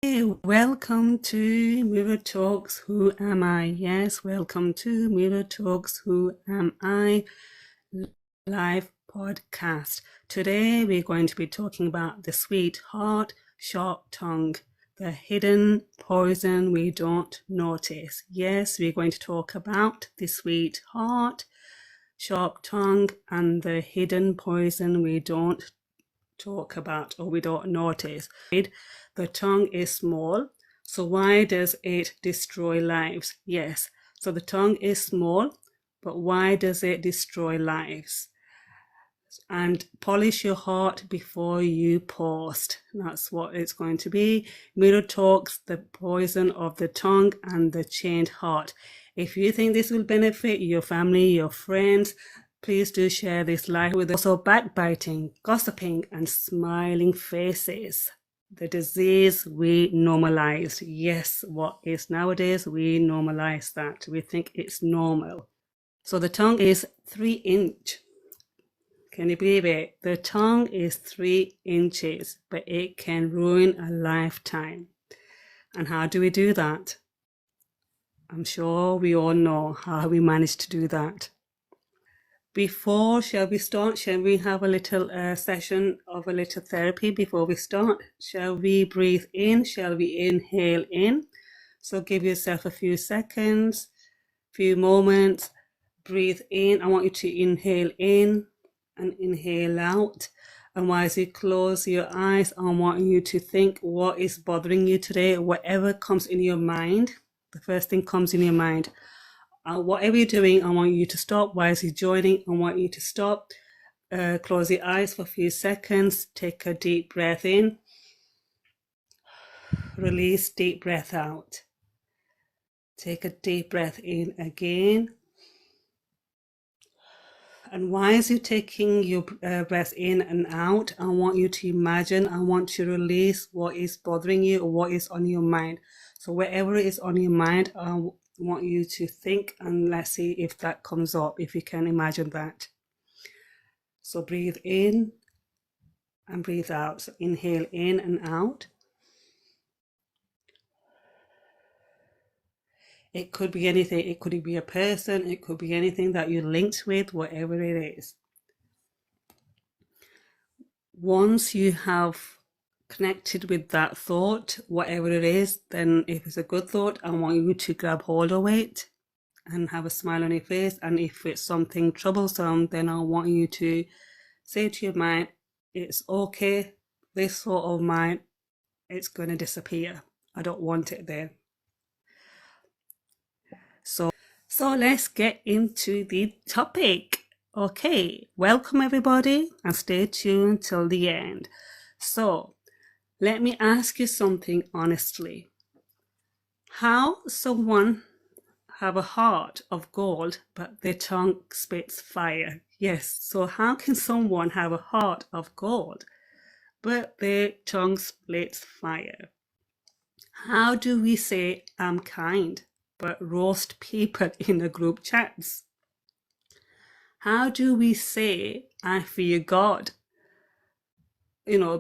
Hey, welcome to Mirror Talks Who Am I? Yes, welcome to Mirror Talks Who Am I live podcast. Today we're going to be talking about the sweet heart, sharp tongue, the hidden poison we don't notice. Yes, we're going to talk about the sweet heart, sharp tongue, and the hidden poison we don't talk about or we don't notice. The tongue is small, so why does it destroy lives? Yes, so the tongue is small, but why does it destroy lives? And polish your heart before you post. That's what it's going to be. Mirror Talks, the poison of the tongue and the chained heart. If you think this will benefit your family, your friends, please do share this live with us. Also, backbiting, gossiping, and smiling faces. The disease we normalized. Yes, what is nowadays, we normalize that. We think it's normal. So the tongue is 3-inch. Can you believe it? The tongue is 3 inches, but it can ruin a lifetime. And how do we do that? I'm sure we all know how we manage to do that. Shall we start? Shall we have a little session of a little therapy before we start? Shall we breathe in? Shall we inhale in? So give yourself a few seconds, few moments. Breathe in. I want you to inhale in and inhale out. And whilst you close your eyes, I want you to think what is bothering you today, whatever comes in your mind. The first thing comes in your mind. Whatever you're doing, I want you to stop. Whilst you're joining, I want you to stop. Close your eyes for a few seconds. Take a deep breath in. Release, deep breath out. Take a deep breath in again. And while you're taking your breath in and out, I want you to imagine, I want to release what is bothering you or what is on your mind. So whatever is on your mind, I want you to think, and let's see if that comes up, if you can imagine that. So breathe in and breathe out. So inhale in and out. It could be anything. It could be a person. It could be anything that you're linked with, whatever it is. Once you have connected with that thought, whatever it is, then if it's a good thought, I want you to grab hold of it and have a smile on your face. And if it's something troublesome, then I want you to say to your mind, it's okay, this thought of mine, it's going to disappear. I don't want it there. So let's get into the topic. Okay, welcome everybody and stay tuned till the end. So let me ask you something honestly. How someone have a heart of gold but their tongue spits fire? Yes, so how can someone have a heart of gold but their tongue spits fire? How do we say I'm kind but roast people in the group chats? How do we say I fear God,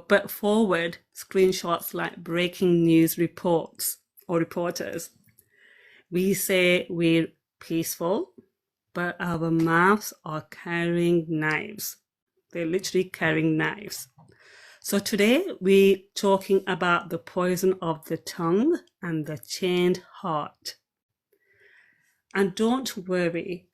but forward screenshots like breaking news reports or reporters? We say we're peaceful, but our mouths are carrying knives. They're literally carrying knives. So today we're talking about the poison of the tongue and the chained heart. And don't worry,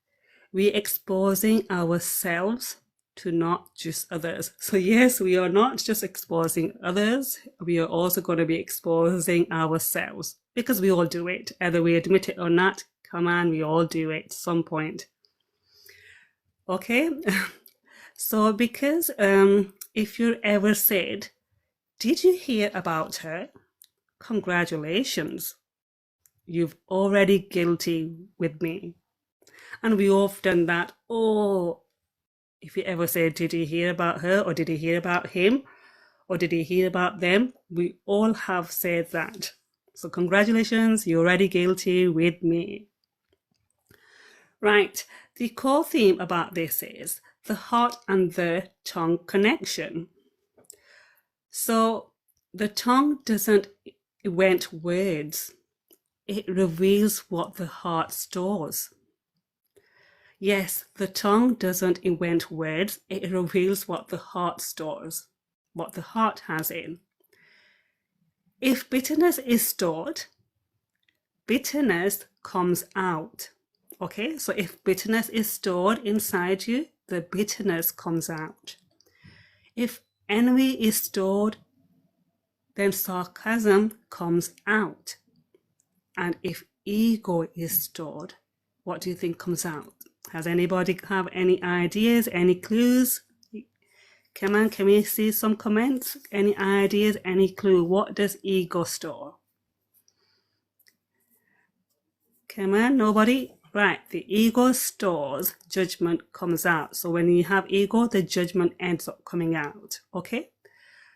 we're exposing ourselves to not just others. So yes, we are not just exposing others, we are also going to be exposing ourselves, because we all do it, either we admit it or not. Come on, we all do it at some point. Okay, so because if you're ever said, did you hear about her? Congratulations, you've already guilty with me. And we often that, if you ever say, did you hear about her, or did you hear about him, or did you hear about them? We all have said that. So congratulations, you're already guilty with me. Right, the core theme about this is the heart and the tongue connection. So the tongue doesn't invent words. It reveals what the heart stores. Yes, the tongue doesn't invent words. It reveals what the heart stores, what the heart has in. If bitterness is stored, bitterness comes out. Okay, so if bitterness is stored inside you, the bitterness comes out. If envy is stored, then sarcasm comes out. And if ego is stored, what do you think comes out? Has anybody have any ideas, any clues? Come on, can we see some comments? Any ideas, any clue? What does ego store? Come on, nobody? Right, the ego stores, judgment comes out. So when you have ego, the judgment ends up coming out. Okay?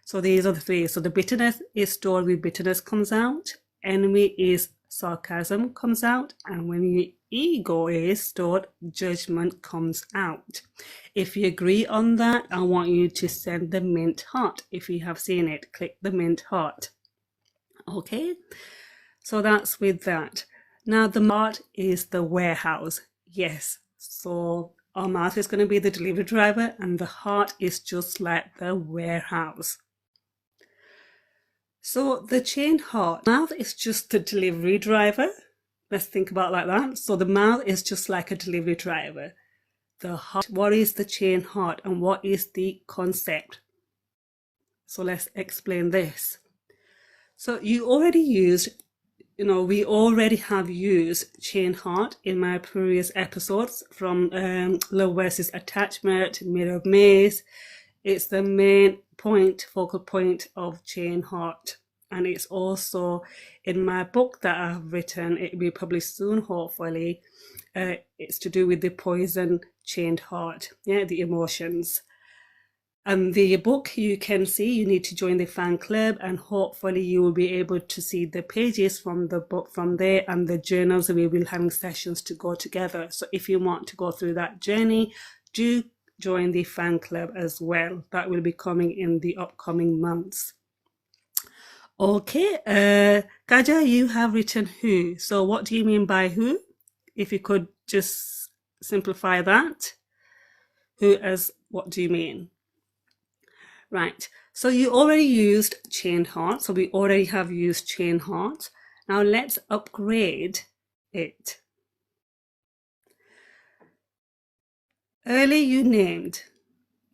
So these are the three. So the bitterness is stored with bitterness comes out. Envy is sarcasm comes out. And when your ego is stored, judgment comes out. If you agree on that, I want you to send the mint heart. If you have seen it, click the mint heart. Okay? So that's with that. Now the heart is the warehouse. Yes. So our mouth is going to be the delivery driver and the heart is just like the warehouse. So the chained heart, mouth is just the delivery driver. Let's think about it like that. So the mouth is just like a delivery driver. The heart, what is the chained heart and what is the concept? So let's explain this. So you already used, we already have used chained heart in my previous episodes from love versus attachment, mirror maze. It's the main point, focal point of chained heart. And it's also in my book that I've written. It will be published soon, hopefully. It's to do with the poison chained heart, the emotions. And the book you can see, you need to join the fan club and hopefully you will be able to see the pages from the book from there and the journals. We will be having sessions to go together. So if you want to go through that journey, do join the fan club as well. That will be coming in the upcoming months. Okay, Kaja, you have written who. So what do you mean by who? If you could just simplify that. Who as what do you mean? Right, so you already used chained heart. So we already have used chained heart. Now let's upgrade it. Early you named.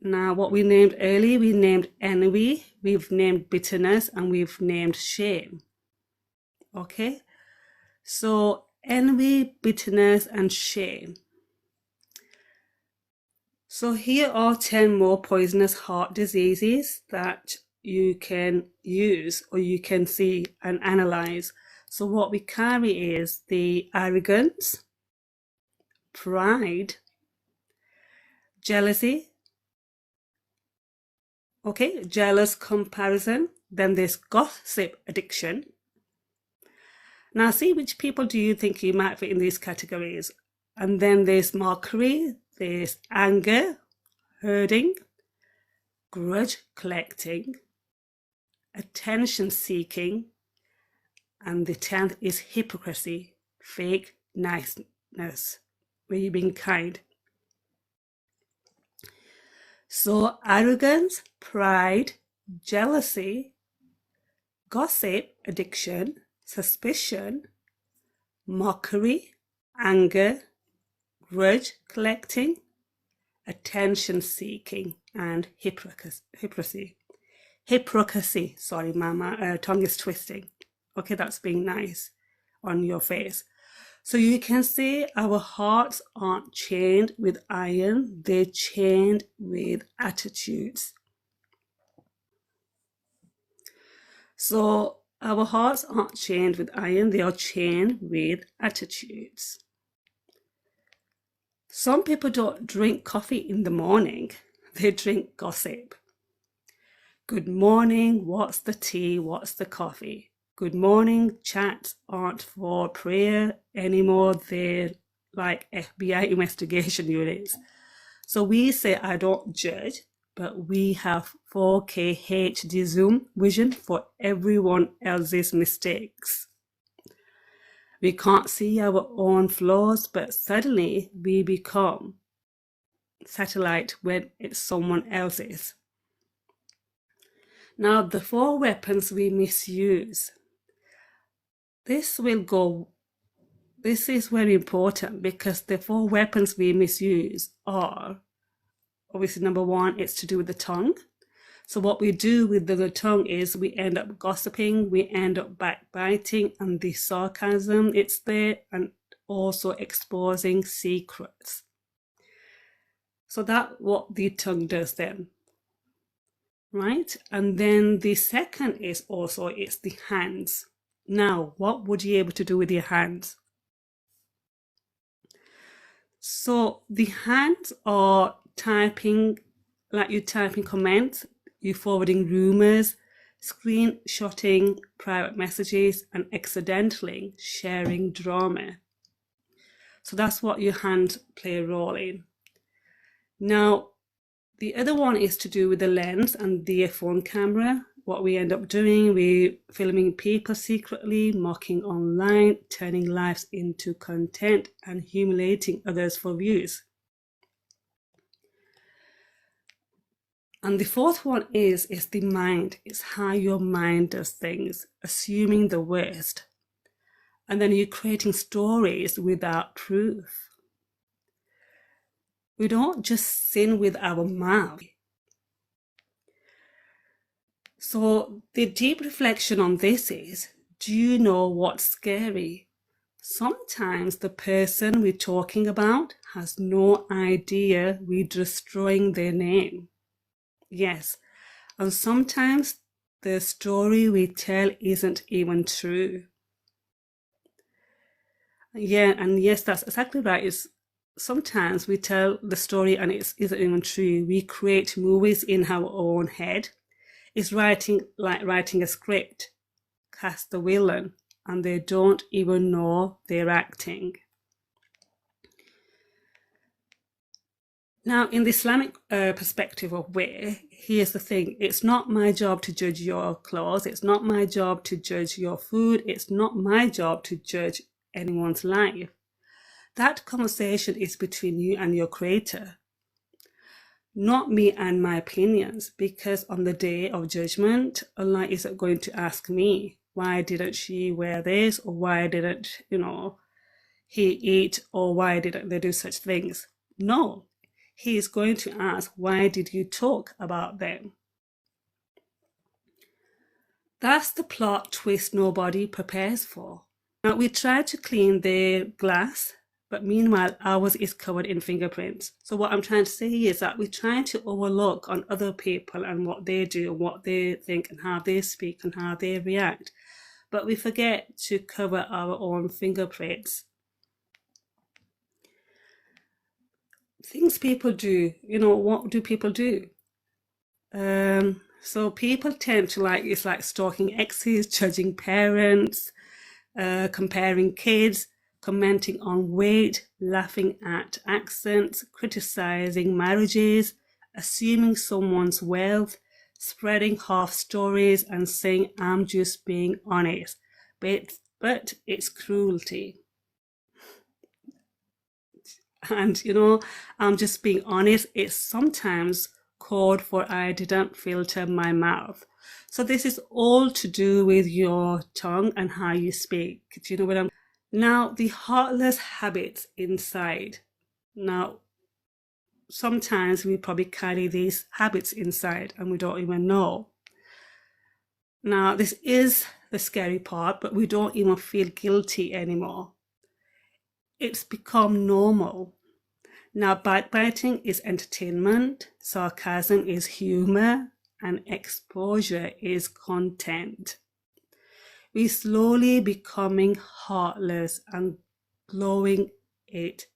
Now what we named early, we named envy, we've named bitterness, and we've named shame. Okay, so envy, bitterness, and shame. So here are 10 more poisonous heart diseases that you can use or you can see and analyze. So what we carry is the arrogance, pride, jealousy, okay, jealous comparison. Then there's gossip addiction. Now see which people do you think you might fit in these categories. And then there's mockery, there's anger, herding, grudge collecting, attention seeking, and the 10th is hypocrisy, fake niceness, where you're being kind. So arrogance, pride, jealousy, gossip, addiction, suspicion, mockery, anger, grudge collecting, attention seeking, and hypocrisy. Sorry, mama, tongue is twisting. Okay, that's being nice on your face. So you can see our hearts aren't chained with iron, they're chained with attitudes. So our hearts aren't chained with iron, they are chained with attitudes. Some people don't drink coffee in the morning, they drink gossip. Good morning, what's the tea, what's the coffee? Good morning chats aren't for prayer anymore, they're like FBI investigation units. So we say, I don't judge, but we have 4K HD zoom vision for everyone else's mistakes. We can't see our own flaws, but suddenly we become satellite when it's someone else's. Now, the 4 weapons we misuse. This is very important because the 4 weapons we misuse are, obviously, number 1, it's to do with the tongue. So what we do with the tongue is we end up gossiping, we end up backbiting, and the sarcasm, it's there, and also exposing secrets. So that's what the tongue does then, right? And then the second is also, it's the hands. Now, what would you be able to do with your hands? So the hands are typing, like you typing comments, you forwarding rumors, screenshotting private messages, and accidentally sharing drama. So that's what your hands play a role in. Now, the other one is to do with the lens and the phone camera. What we end up doing, we're filming people secretly, mocking online, turning lives into content, and humiliating others for views. And the fourth one is the mind. It's how your mind does things, assuming the worst. And then you're creating stories without proof. We don't just sin with our mouth. So the deep reflection on this is, do you know what's scary? Sometimes the person we're talking about has no idea we're destroying their name. Yes, and sometimes the story we tell isn't even true. Yeah, and yes, that's exactly right. It's sometimes we tell the story and it isn't even true. We create movies in our own head. It's like writing a script, cast the villain, and they don't even know they're acting. Now, in the Islamic perspective of wear, here's the thing. It's not my job to judge your clothes. It's not my job to judge your food. It's not my job to judge anyone's life. That conversation is between you and your creator, not me and my opinions, because on the day of judgment, Allah isn't going to ask me, why didn't she wear this, or why didn't, he eat, or why didn't they do such things? No, he is going to ask, why did you talk about them? That's the plot twist nobody prepares for. Now, we try to clean the glass, but meanwhile, ours is covered in fingerprints. So what I'm trying to say is that we're trying to overlook on other people and what they do, what they think, and how they speak, and how they react. But we forget to cover our own fingerprints. Things people do, what do people do? So people tend to it's like stalking exes, judging parents, comparing kids, commenting on weight, laughing at accents, criticizing marriages, assuming someone's wealth, spreading half stories and saying, I'm just being honest. But it's cruelty. And, I'm just being honest. It's sometimes called for I didn't filter my mouth. So this is all to do with your tongue and how you speak. Do you know what I'm... Now, the heartless habits inside. Now, sometimes we probably carry these habits inside and we don't even know. Now, this is the scary part, but we don't even feel guilty anymore. It's become normal. Now, backbiting is entertainment, sarcasm is humor, and exposure is content. We're slowly becoming heartless and glowing it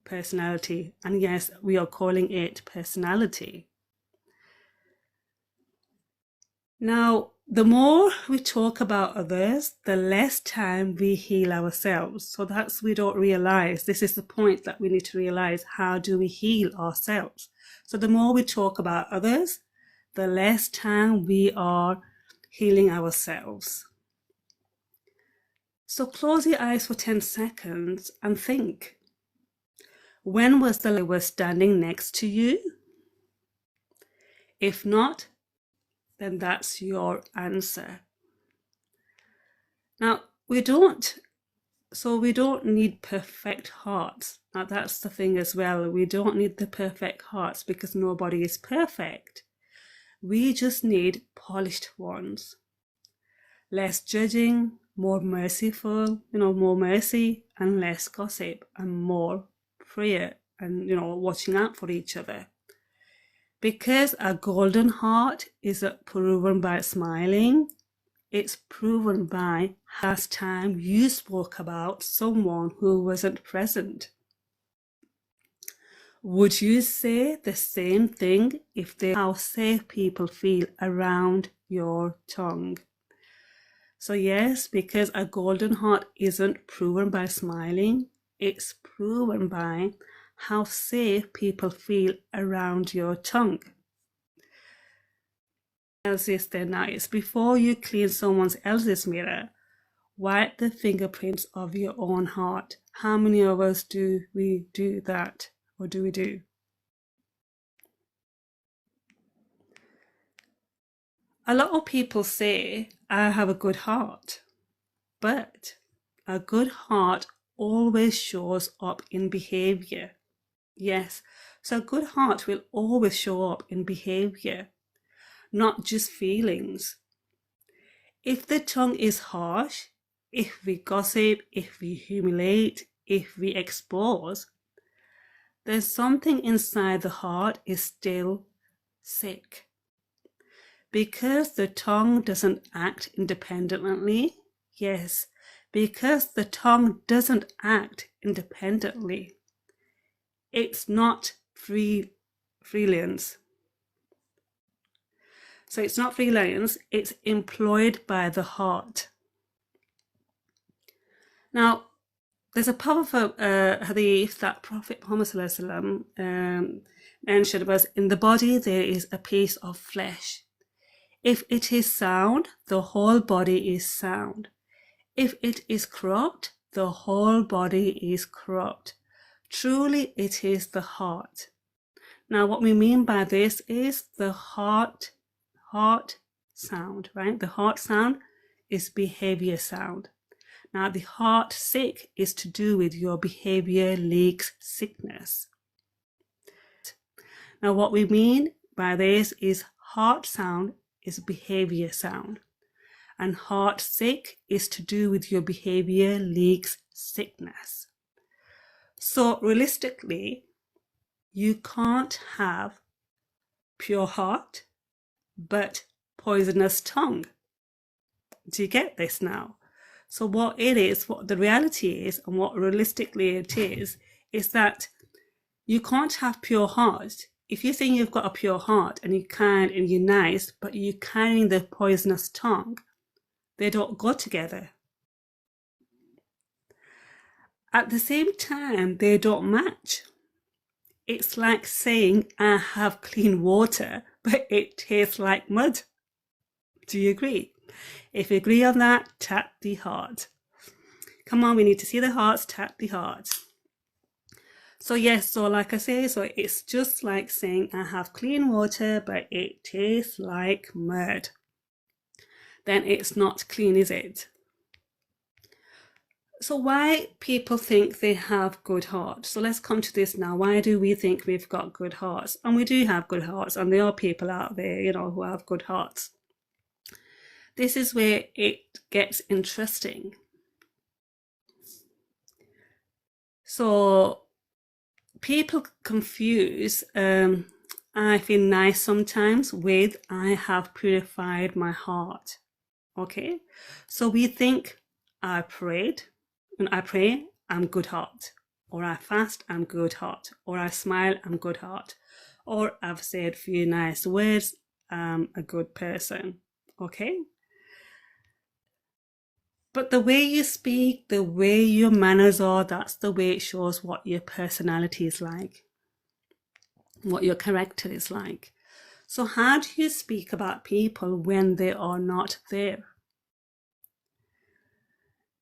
personality. And yes, we are calling it personality. Now, the more we talk about others, the less time we heal ourselves. So we don't realize. This is the point that we need to realize. How do we heal ourselves? So the more we talk about others, the less time we are healing ourselves. So close your eyes for 10 seconds and think. When was the last time they were standing next to you? If not, then that's your answer. Now, we don't need perfect hearts. Now, that's the thing as well. We don't need the perfect hearts because nobody is perfect. We just need polished ones. Less judging, more merciful, more mercy and less gossip and more prayer and, watching out for each other. Because a golden heart isn't proven by smiling, it's proven by last time you spoke about someone who wasn't present. Would you say the same thing if they how safe people feel around your tongue? So yes, because a golden heart isn't proven by smiling, it's proven by how safe people feel around your tongue. Else is then nice. Before you clean someone else's mirror, wipe the fingerprints of your own heart. How many of us do we do that? Or do we do? A lot of people say, I have a good heart. But a good heart always shows up in behavior. Yes, so a good heart will always show up in behavior, not just feelings. If the tongue is harsh, if we gossip, if we humiliate, if we expose, then something inside the heart is still sick. Because the tongue doesn't act independently, yes, because the tongue doesn't act independently, it's not freelance. So it's not freelance, it's employed by the heart. Now, there's a powerful hadith that Prophet Muhammad mentioned was, in the body there is a piece of flesh. If it is sound, the whole body is sound. If it is corrupt, the whole body is corrupt. Truly, it is the heart. Now, what we mean by this is the heart sound, right? The heart sound is behavior sound. Now, the heart sick is to do with your behavior leaks sickness. Now, what we mean by this is heart sound is behavior sound. And heart sick is to do with your behavior leaks sickness. So realistically, you can't have pure heart, but poisonous tongue. Do you get this now? So what it is, what the reality is, and what realistically it is that you can't have pure heart. If you think you've got a pure heart and you're kind and you're nice, but you're carrying the poisonous tongue, they don't go together. At the same time, they don't match. It's like saying, I have clean water, but it tastes like mud. Do you agree? If you agree on that, tap the heart. Come on, we need to see the hearts, tap the hearts. So yes, so like I say, so it's just like saying, I have clean water, but it tastes like mud. Then it's not clean, is it? So why people think they have good hearts? So let's come to this now. Why do we think we've got good hearts? And we do have good hearts, and there are people out there, who have good hearts. This is where it gets interesting. So people confuse I feel nice sometimes with I have purified my heart. Okay, so we think I prayed, and I pray, I'm good heart, or I fast, I'm good heart, or I smile, I'm good heart, or I've said a few nice words, I'm a good person. Okay, but the way you speak, the way your manners are, that's the way it shows what your personality is like. what your character is like. So how do you speak about people when they are not there?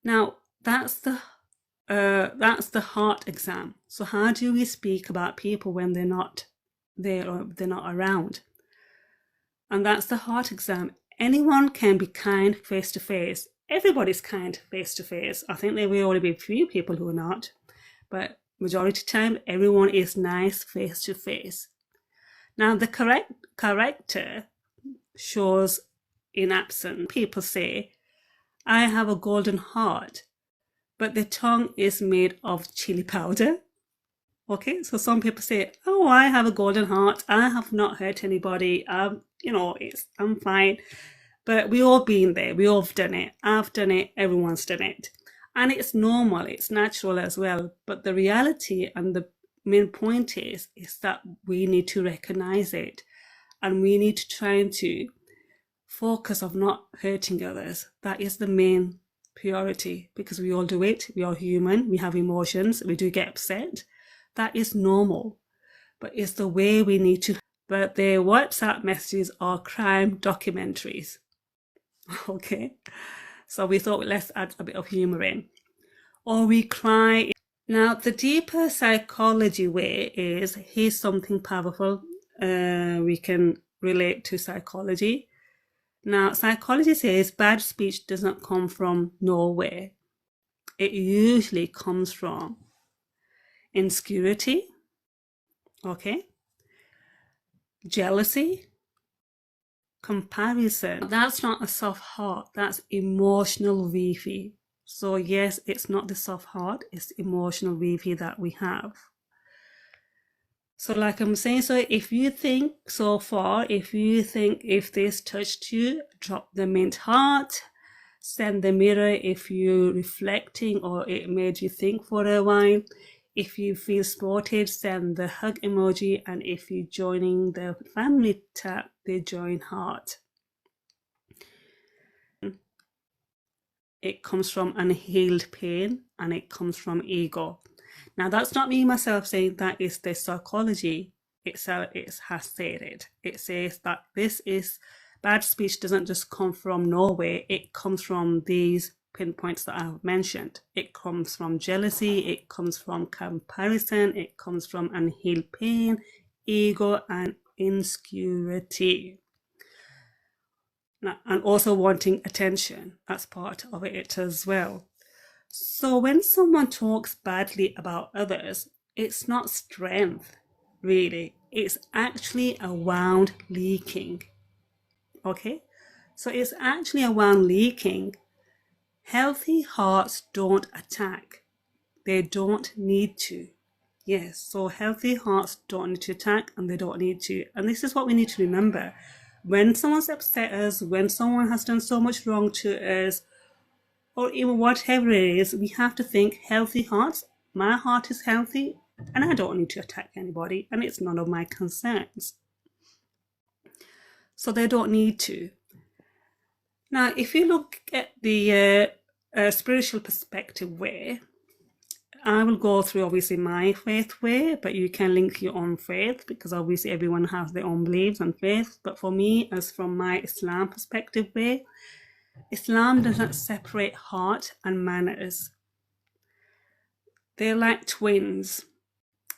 Now, that's the heart exam. So how do we speak about people when they're not there or they're not around? And that's the heart exam. Anyone can be kind face to face. Everybody's kind face to face. I think there will only be a few people who are not, but majority of the time, everyone is nice face to face. Now, the correct character shows in absence. People say, I have a golden heart, but the tongue is made of chili powder. Okay, so some people say, oh, I have a golden heart. I have not hurt anybody. I'm fine. But we all been there. We all have done it. I've done it. Everyone's done it. And it's normal. It's natural as well. But the reality and the main point is that we need to recognize it. And we need to try to focus of not hurting others. That is the main priority, because we all do it. We are human. We have emotions. We do get upset. That is normal. But it's the way we need to. But their WhatsApp messages are crime documentaries. Okay. So we thought let's add a bit of humor in. Or we cry. Now, the deeper psychology way is, here's something powerful. We can relate to psychology. Now, psychology says bad speech doesn't come from nowhere. It usually comes from insecurity, okay, jealousy, comparison. That's not a soft heart, that's emotional weefy. So yes, it's not the soft heart, it's the emotional weefy that we have. So like I'm saying, so if you think so far, if this touched you, drop the mint heart, send the mirror if you're reflecting or it made you think for a while. If you feel supported, send the hug emoji, and if you're joining the family tab, the join heart. It comes from unhealed pain and it comes from ego. Now, that's not me myself saying, that is the psychology itself. It has said it. It says that this is bad speech doesn't just come from nowhere. It comes from these pinpoints that I have mentioned. It comes from jealousy. It comes from comparison. It comes from unhealed pain, ego, and insecurity. Now, and also wanting attention. That's part of it as well. So when someone talks badly about others, it's not strength, really. It's actually a wound leaking. Okay? So it's actually a wound leaking. Healthy hearts don't attack. They don't need to. Yes, so healthy hearts don't need to attack, and they don't need to. And this is what we need to remember. When someone's upset us, when someone has done so much wrong to us, or even whatever it is, we have to think healthy hearts. My heart is healthy and I don't need to attack anybody, and it's none of my concerns. So they don't need to. Now, if you look at the spiritual perspective way, I will go through obviously my faith way, but you can link your own faith, because obviously everyone has their own beliefs and faith. But for me, as from my Islam perspective way, Islam doesn't separate heart and manners. They're like twins.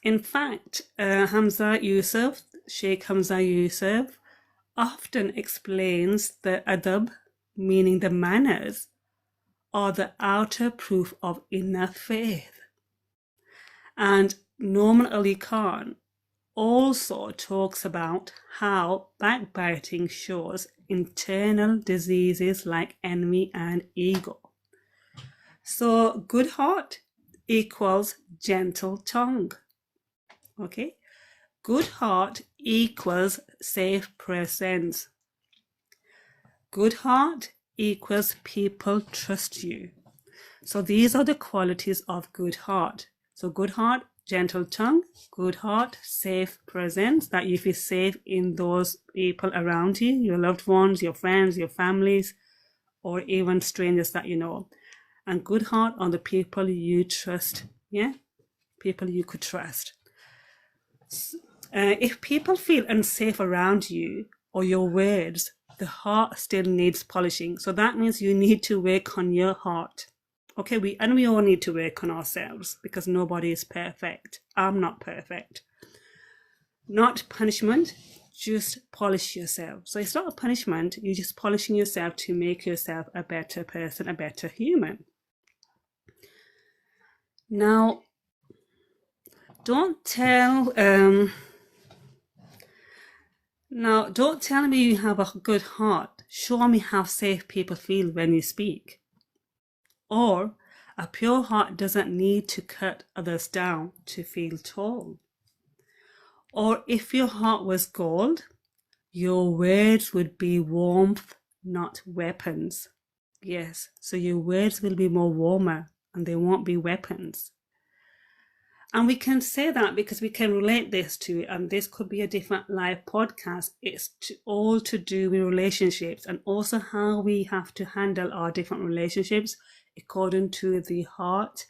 In fact, Sheikh Hamza Yusuf, often explains the adab, meaning the manners, are the outer proof of inner faith. And Norman Ali Khan also talks about how backbiting shows internal diseases like envy and ego. So good heart equals gentle tongue. Okay? Good heart equals safe presence. Good heart equals people trust you. So these are the qualities of good heart. So good heart, gentle tongue, good heart, safe presence, that you feel safe in those people around you, your loved ones, your friends, your families, or even strangers that you know. And good heart are the people you trust, yeah? People you could trust. If people feel unsafe around you or your words, the heart still needs polishing. So that means you need to work on your heart. Okay, we all need to work on ourselves because nobody is perfect. I'm not perfect. Not punishment, just polish yourself. So it's not a punishment, you're just polishing yourself to make yourself a better person, a better human. Now, don't tell me you have a good heart. Show me how safe people feel when you speak. Or, a pure heart doesn't need to cut others down to feel tall. Or if your heart was gold, your words would be warmth, not weapons. Yes, so your words will be more warmer and they won't be weapons. And we can say that because we can relate this to, and this could be a different live podcast, it's all to do with relationships and also how we have to handle our different relationships according to the heart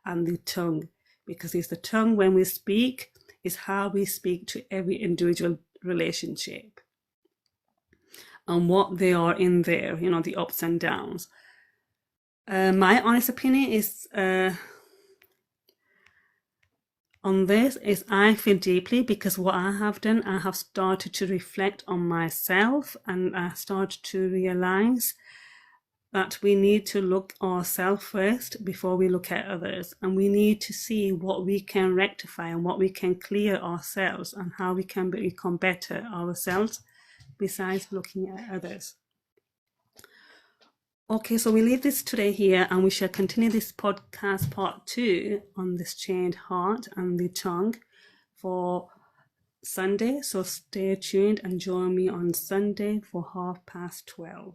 and the tongue. Because it's the tongue when we speak, is how we speak to every individual relationship and what they are in there, the ups and downs. My honest opinion is on this is I feel deeply because what I have done, I have started to reflect on myself and I started to realize that we need to look ourselves first before we look at others, and we need to see what we can rectify and what we can clear ourselves and how we can become better ourselves besides looking at others. Okay, so we leave this today here and we shall continue this podcast part 2 on this chained heart and the tongue for Sunday. So stay tuned and join me on Sunday for 12:30.